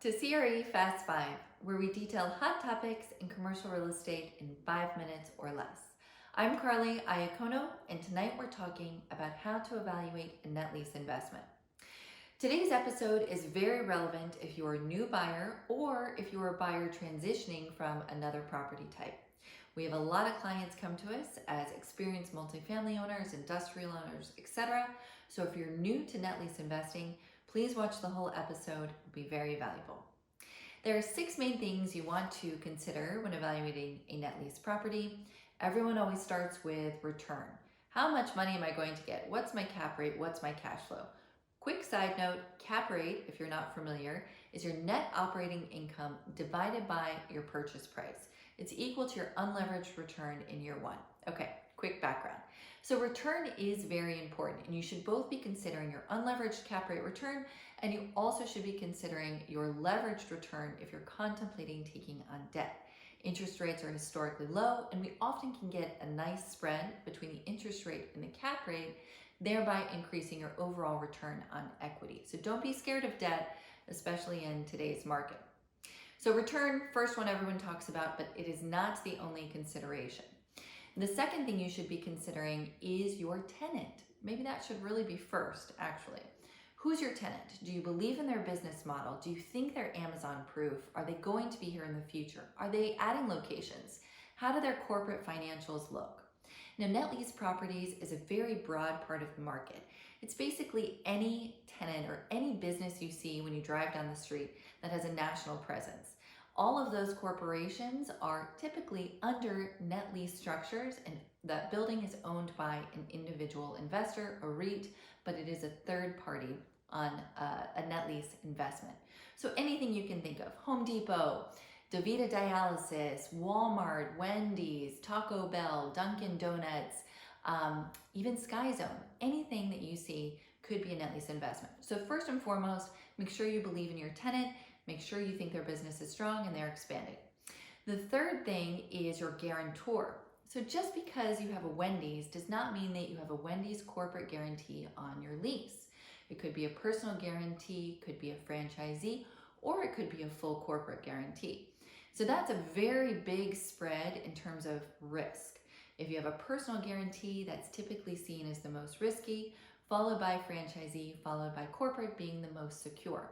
to CRE Fast Five, where we detail hot topics in commercial real estate in 5 minutes or less. I'm Carly Iacono, and tonight we're talking about how to evaluate a net lease investment. Today's episode is very relevant if you're a new buyer or if you're a buyer transitioning from another property type. We have a lot of clients come to us as experienced multifamily owners, industrial owners, etc. So if you're new to net lease investing, please watch the whole episode. It will be very valuable. There are 6 main things you want to consider when evaluating a net lease property. Everyone always starts with return. How much money am I going to get? What's my cap rate? What's my cash flow? Quick side note, cap rate, if you're not familiar, is your net operating income divided by your purchase price. It's equal to your unleveraged return in year 1. Okay, quick background. So return is very important, and you should both be considering your unleveraged cap rate return, and you also should be considering your leveraged return if you're contemplating taking on debt. Interest rates are historically low, and we often can get a nice spread between the interest rate and the cap rate, thereby increasing your overall return on equity. So don't be scared of debt, especially in today's market. So return, first one everyone talks about, but it is not the only consideration. The second thing you should be considering is your tenant. Maybe that should really be first, actually. Who's your tenant? Do you believe in their business model? Do you think they're Amazon proof? Are they going to be here in the future? Are they adding locations? How do their corporate financials look? Now, net lease properties is a very broad part of the market. It's basically any tenant or any business you see when you drive down the street that has a national presence. All of those corporations are typically under net lease structures, and that building is owned by an individual investor, a REIT, but it is a third party on a net lease investment. So anything you can think of, Home Depot, DaVita Dialysis, Walmart, Wendy's, Taco Bell, Dunkin' Donuts, even Sky Zone, anything that you see could be a net lease investment. So first and foremost, make sure you believe in your tenant, make sure you think their business is strong and they're expanding. The third thing is your guarantor. So just because you have a Wendy's does not mean that you have a Wendy's corporate guarantee on your lease. It could be a personal guarantee, could be a franchisee, or it could be a full corporate guarantee. So that's a very big spread in terms of risk. If you have a personal guarantee, that's typically seen as the most risky, followed by franchisee, followed by corporate being the most secure.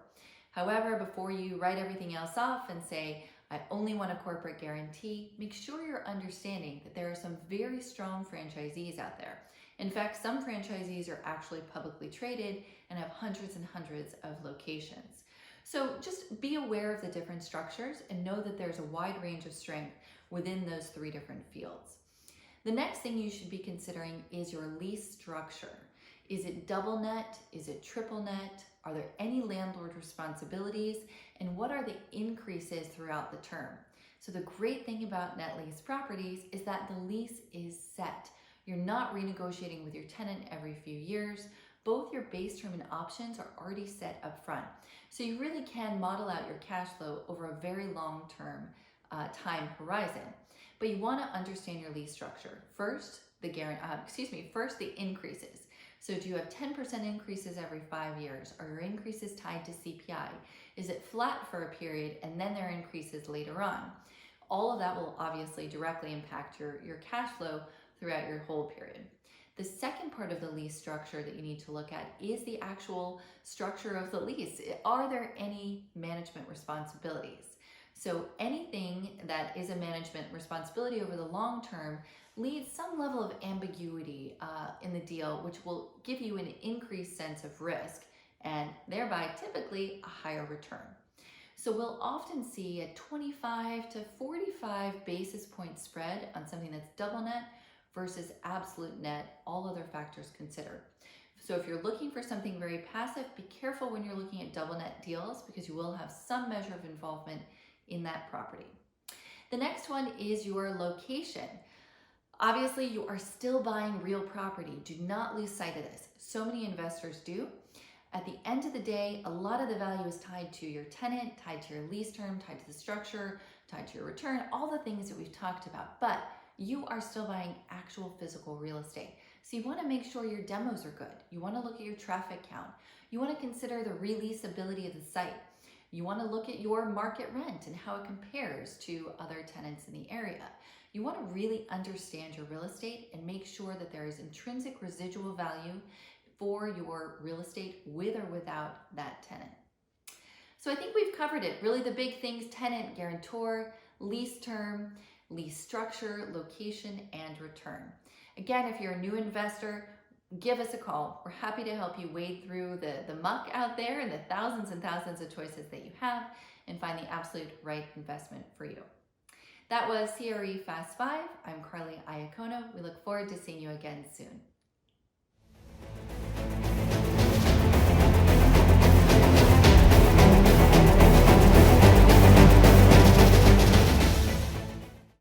However, before you write everything else off and say, I only want a corporate guarantee, make sure you're understanding that there are some very strong franchisees out there. In fact, some franchisees are actually publicly traded and have hundreds and hundreds of locations. So just be aware of the different structures and know that there's a wide range of strength within those 3 different fields. The next thing you should be considering is your lease structure. Is it double net? Is it triple net? Are there any landlord responsibilities? And what are the increases throughout the term? So the great thing about net lease properties is that the lease is set. You're not renegotiating with your tenant every few years. Both your base term and options are already set up front. So you really can model out your cash flow over a very long-term time horizon. But you want to understand your lease structure. First, the increases. So do you have 10% increases every 5 years? Are your increases tied to CPI? Is it flat for a period and then there are increases later on? All of that will obviously directly impact your cash flow throughout your whole period. The second part of the lease structure that you need to look at is the actual structure of the lease. Are there any management responsibilities? So anything that is a management responsibility over the long term leads some level of ambiguity in the deal, which will give you an increased sense of risk and thereby typically a higher return. So we'll often see a 25 to 45 basis point spread on something that's double net versus absolute net, all other factors considered. So if you're looking for something very passive, be careful when you're looking at double net deals because you will have some measure of involvement in that property. The next one is your location. Obviously, you are still buying real property. Do not lose sight of this. So many investors do. At the end of the day, a lot of the value is tied to your tenant, tied to your lease term, tied to the structure, tied to your return, all the things that we've talked about. But you are still buying actual physical real estate. So you want to make sure your demos are good. You want to look at your traffic count. You want to consider the releasability of the site. You want to look at your market rent and how it compares to other tenants in the area. You want to really understand your real estate and make sure that there is intrinsic residual value for your real estate with or without that tenant. So I think we've covered it. Really the big things: tenant, guarantor, lease term, lease structure, location, and return. Again, if you're a new investor, give us a call. We're happy to help you wade through the muck out there and the thousands and thousands of choices that you have and find the absolute right investment for you. That was CRE Fast Five. I'm Carly Iacono. We look forward to seeing you again soon.